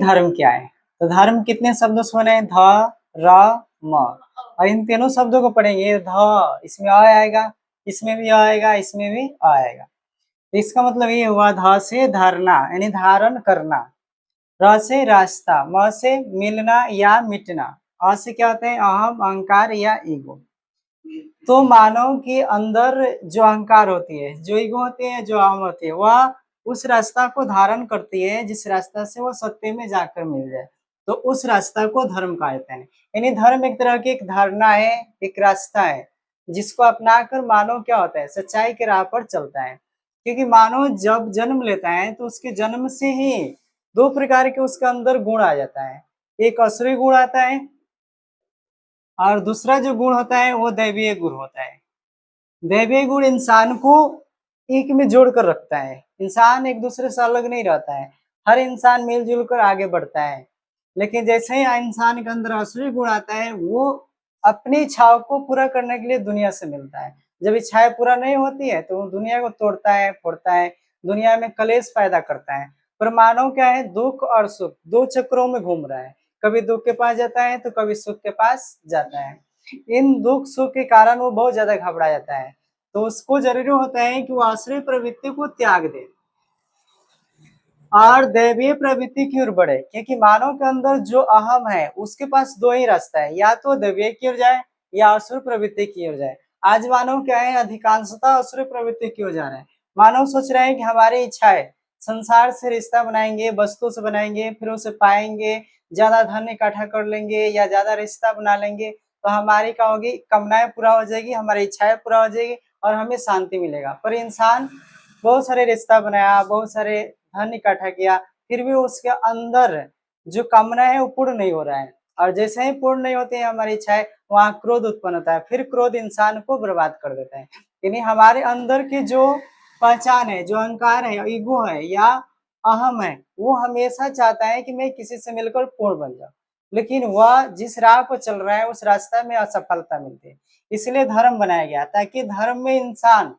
धर्म क्या है? तो धर्म कितने शब्दों से बने हैं? ध, र, म। और इन तीनों शब्दों को पढ़ेंगे। ध इसमें अ आएगा, इसमें भी अ आएगा, इसमें भी अ आएगा। तो इसका मतलब ये हुआ ध से धारणा यानी धारण करना, र से रास्ता, म से मिलना या मिटना, अ से क्या होते हैं? अहम, अहंकार या ईगो। तो मानव के अंदर जो अहंकार होती है, जो ईगो होती है, जो अहम होती है, वह उस रास्ता को धारण करती है जिस रास्ता से वो सत्य में जाकर मिल जाए। तो उस रास्ता को धर्म कहते हैं। यानी धर्म एक तरह की एक धारणा है, एक रास्ता है, जिसको अपनाकर मानव क्या होता है? सच्चाई के राह पर चलता है। क्योंकि मानव जब जन्म लेता है तो उसके जन्म से ही दो प्रकार के उसके अंदर गुण आ जाता है। एक असुरी गुण आता है और दूसरा जो गुण होता है वो दैवीय गुण होता है। दैवीय गुण इंसान को एक में जोड़कर रखता है। इंसान एक दूसरे से अलग नहीं रहता है। हर इंसान मिलजुल कर आगे बढ़ता है। लेकिन जैसे ही इंसान के अंदर असली गुण आता है, वो अपनी इच्छाओं को पूरा करने के लिए दुनिया से मिलता है। जब इच्छाएं पूरा नहीं होती है तो वो दुनिया को तोड़ता है, फोड़ता है, दुनिया में कलेश पैदा करता है। पर मानव क्या है? दुख और सुख दो चक्रों में घूम रहा है। कभी दुख के पास जाता है तो कभी सुख के पास जाता है। इन दुख सुख के कारण वो बहुत ज्यादा घबरा जाता है। तो उसको जरूरी होता है कि वो आश्रय प्रवृत्ति को त्याग दे और दैवीय प्रवृत्ति की ओर बढ़े। क्योंकि मानव के अंदर जो अहम है उसके पास दो ही रास्ता है, या तो दैवीय की ओर जाए या असुर प्रवृत्ति की ओर जाए। आज मानव क्या है? अधिकांशतः असुर प्रवृत्ति की ओर जा रहे हैं। मानव सोच रहे हैं कि हमारी इच्छा है, संसार से रिश्ता बनाएंगे, वस्तु से बनाएंगे, फिर उसे पाएंगे, ज्यादा धन इकट्ठा कर लेंगे या ज्यादा रिश्ता बना लेंगे तो हमारी क्या होगी? कामनाएं पूरा हो जाएगी, हमारी इच्छाएं पूरा हो जाएगी और हमें शांति मिलेगा। पर इंसान बहुत सारे रिश्ता बनाया, बहुत सारे धन इकट्ठा किया, फिर भी उसके अंदर जो कामना है वो पूर्ण नहीं हो रहा है। और जैसे ही पूर्ण नहीं होती है हमारी इच्छाएं, वहां क्रोध उत्पन्न होता है। फिर क्रोध इंसान को बर्बाद कर देता है। यानी हमारे अंदर की जो पहचान है, जो अहंकार है, ईगो है या अहम है, वो हमेशा चाहता है कि मैं किसी से मिलकर पूर्ण बन जाऊं। लेकिन वह जिस राह पर चल रहा है उस रास्ते में असफलता मिलती है। इसलिए धर्म बनाया गया ताकि धर्म में इंसान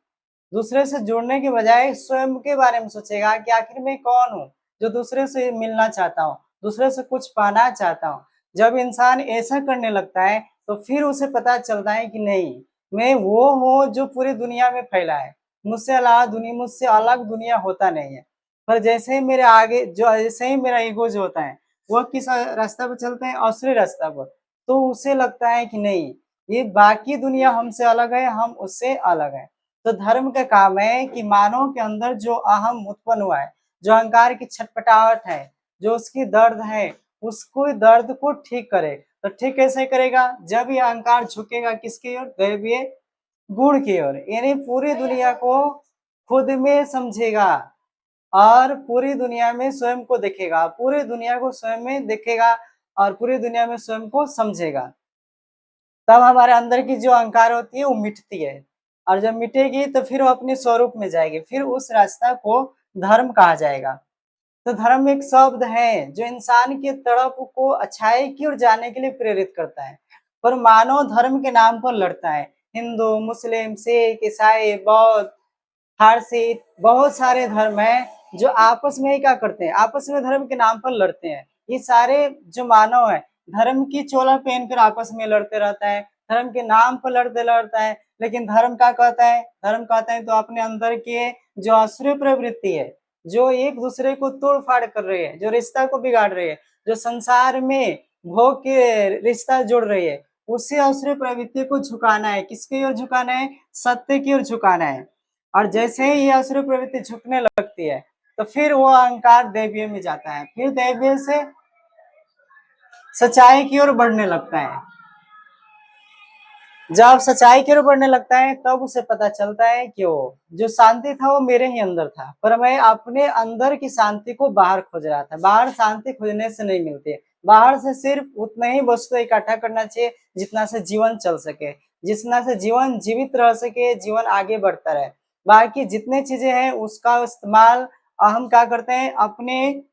दूसरे से जुड़ने के बजाय स्वयं के बारे में सोचेगा कि आखिर मैं कौन हूँ जो दूसरे से मिलना चाहता हूँ, दूसरे से कुछ पाना चाहता हूँ। जब इंसान ऐसा करने लगता है तो फिर उसे पता चलता है कि नहीं, मैं वो हूँ जो पूरी दुनिया में फैला है। मुझसे अलग दुनिया होता नहीं है। पर जैसे ही मेरे आगे जो जैसे ही मेरा ईगो जो होता है वो किस रास्ता पर चलता है? असली रास्ता पर। तो उसे लगता है कि नहीं, ये बाकी दुनिया हमसे अलग है, हम उससे अलग है। तो धर्म का काम है कि मानव के अंदर जो अहम उत्पन्न हुआ है, जो अहंकार की छटपटाहट है, जो उसकी दर्द है, उसको दर्द को ठीक करे। तो ठीक कैसे करेगा? जब ये अहंकार झुकेगा किसकी ओर? दैवीय गुण की ओर। यानी पूरी दुनिया को खुद में समझेगा और पूरी दुनिया में स्वयं को देखेगा, पूरी दुनिया को स्वयं में देखेगा और पूरी दुनिया में स्वयं को समझेगा। तब हमारे अंदर की जो अहंकार होती है वो मिटती है। और जब मिटेगी तो फिर वो अपने स्वरूप में जाएगी। फिर उस रास्ता को धर्म कहा जाएगा। तो धर्म एक शब्द है जो इंसान की तड़प को अच्छाई की ओर जाने के लिए प्रेरित करता है। पर मानव धर्म के नाम पर लड़ता है। हिंदू, मुस्लिम, सिख, ईसाई, बौद्ध, फारसी, बहुत सारे धर्म हैं जो आपस में ही क्या करते हैं? आपस में धर्म के नाम पर लड़ते हैं। ये सारे जो मानव है धर्म की चोला पहनकर आपस में लड़ते रहता है, धर्म के नाम पर लड़ते लड़ता है। लेकिन धर्म क्या कहता है? धर्म कहता है तो अपने अंदर के जो आसुरी प्रवृत्ति है, जो एक दूसरे को तोड़ फाड़ कर रही है, जो रिश्ता को बिगाड़ रही है, जो संसार में भोग के रिश्ता जोड़ रही है, उसी आसुरी प्रवृत्ति को झुकाना है। किसकी ओर झुकाना है? सत्य की ओर झुकाना है। और जैसे ही ये असुर प्रवृत्ति झुकने लगती है तो फिर वो अहंकार दैवीय में जाता है, फिर दैवीय से सच्चाई की ओर बढ़ने लगता है। जब सच्चाई की ओर बढ़ने लगता है तब उसे पता चलता है कि वो जो शांति था वो मेरे ही अंदर था, पर मैं अपने अंदर की शांति को बाहर खोज रहा था। बाहर शांति खोजने से नहीं मिलती। बाहर से सिर्फ उतना ही वस्तु इकट्ठा करना चाहिए जितना से जीवन चल सके, जितना से जीवन जीवित रह सके, जीवन आगे बढ़ता रहे। बाकी जितने चीजें हैं उसका इस्तेमाल हम क्या करते हैं? अपने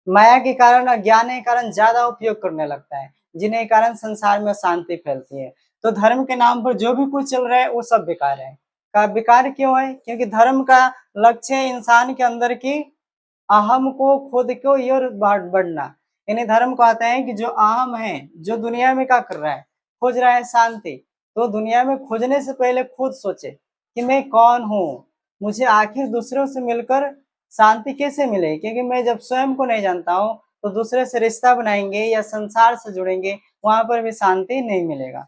माया के कारण, अज्ञान के कारण ज्यादा उपयोग करने लगता है, जिन्हें कारण संसार में शांति फैलती है। तो धर्म के नाम पर जो भी कुछ चल रहा है वो सब बेकार है। का बेकार क्यों है? क्योंकि धर्म का लक्ष्य है इंसान के अंदर की अहम को खुद को ये और बढ़ना। यानी धर्म कहते हैं कि जो अहम है, जो दुनिया में क्या कर रहा है, खोज रहा है शांति, तो दुनिया में खोजने से पहले खुद सोचे कि मैं कौन हूँ, मुझे आखिर दूसरों से मिलकर शांति कैसे मिले, क्योंकि मैं जब स्वयं को नहीं जानता हूँ तो दूसरे से रिश्ता बनाएंगे या संसार से जुड़ेंगे, वहां पर भी शांति नहीं मिलेगा।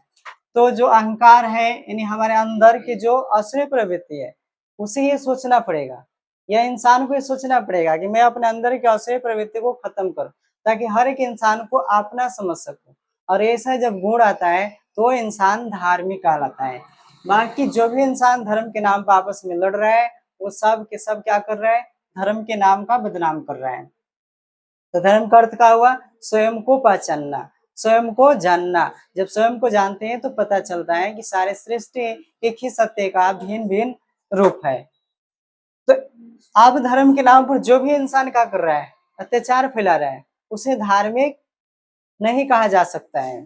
तो जो अहंकार है, यानी हमारे अंदर की जो असली प्रवृत्ति है, उसे ये सोचना पड़ेगा, या इंसान को ये सोचना पड़ेगा कि मैं अपने अंदर की असली प्रवृत्ति को खत्म करूं, ताकि हर एक इंसान को अपना समझ सकूं। और ऐसा जब गुण आता है तो इंसान धार्मिक कहलाता है। बाकी जो भी इंसान धर्म के नाम पर आपस में लड़ रहा है, वो सब के सब क्या कर रहा है, धर्म के नाम का बदनाम कर रहा है। तो धर्म का अर्थ क्या हुआ, स्वयं को पहचानना, स्वयं को जानना। जब स्वयं को जानते हैं तो पता चलता है कि सारे सृष्टि एक ही सत्य का भिन्न भिन्न रूप है। तो अब धर्म के नाम पर जो भी इंसान क्या कर रहा है, अत्याचार फैला रहा है, उसे धार्मिक नहीं कहा जा सकता है।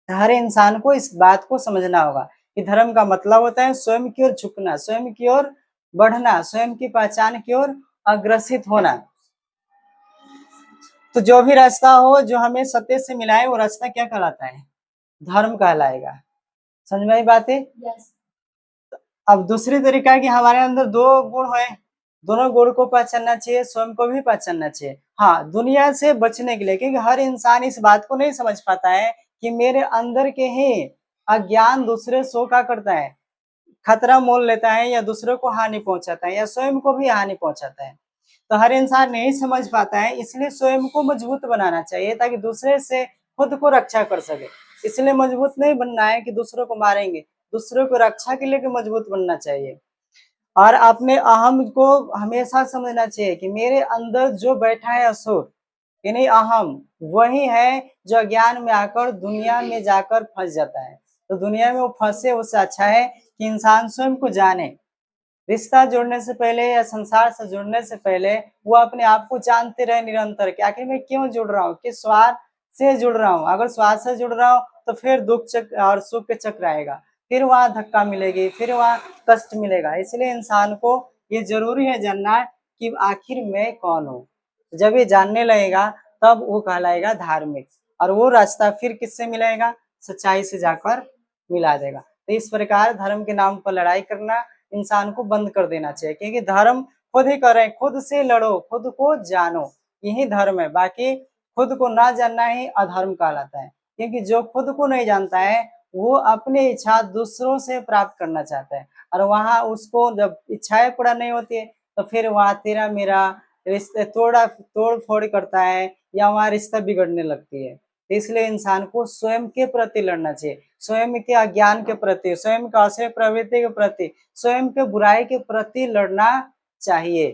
हर इंसान को इस बात को समझना होगा कि धर्म का मतलब होता है स्वयं की ओर झुकना, स्वयं की ओर बढ़ना, स्वयं की पहचान की ओर अग्रसित होना। तो जो भी रास्ता हो जो हमें सत्य से मिलाए, वो रास्ता क्या कहलाता है, धर्म कहलाएगा। समझ में आई बात है? yes. अब दूसरी तरीका है कि हमारे अंदर दो गुण है, दोनों गुण को पहचानना चाहिए, स्वयं को भी पहचानना चाहिए। हाँ, दुनिया से बचने के लिए, क्योंकि हर इंसान इस बात को नहीं समझ पाता है कि मेरे अंदर के ही अज्ञान दूसरे सो का करता है, खतरा मोल लेता है, या दूसरों को हानि पहुंचाता है, या स्वयं को भी हानि पहुंचाता है। तो हर इंसान नहीं समझ पाता है, इसलिए स्वयं को मजबूत बनाना चाहिए ताकि दूसरे से खुद को रक्षा कर सके। इसलिए मजबूत नहीं बनना है कि दूसरों को मारेंगे, दूसरों को रक्षा के लिए मजबूत बनना चाहिए। और अपने अहम को हमेशा समझना चाहिए कि मेरे अंदर जो बैठा है असुर, यानी अहम, वही है जो अज्ञान में आकर दुनिया में जाकर फंस जाता है। तो दुनिया में वो फंसे, उससे अच्छा है कि इंसान स्वयं को जाने। रिश्ता जोड़ने से पहले या संसार से जुड़ने से पहले वो अपने आप को जानते रहे निरंतर कि आखिर मैं क्यों जुड़ रहा हूँ, किस स्वार्थ से जुड़ रहा हूँ। अगर स्वार्थ से जुड़ रहा हूँ तो फिर दुख चक्र और सुख के चक्र आएगा, फिर वहां धक्का मिलेगी, फिर वहां कष्ट मिलेगा। इसलिए इंसान को ये जरूरी है जानना कि आखिर मैं कौन हूँ। जब ये जानने लगेगा तब वो कहलाएगा धार्मिक, और वो रास्ता फिर किससे मिलेगा, सच्चाई से जाकर मिला देगा। तो इस प्रकार धर्म के नाम पर लड़ाई करना इंसान को बंद कर देना चाहिए, क्योंकि धर्म खुद ही करें, खुद से लड़ो, खुद को जानो, यही धर्म है। बाकी खुद को ना जानना ही अधर्म कहलाता है, क्योंकि जो खुद को नहीं जानता है वो अपनी इच्छा दूसरों से प्राप्त करना चाहता है, और वहां उसको जब इच्छाएं पूरा नहीं होती है तो फिर वहां तेरा मेरा रिश्ते तोड़ फोड़ करता है, या वहां रिश्ता बिगड़ने लगती है। तो इसलिए इंसान को स्वयं के प्रति लड़ना चाहिए, स्वयं के अज्ञान के प्रति, स्वयं के असली प्रवृत्ति के प्रति, स्वयं के बुराई के प्रति लड़ना चाहिए।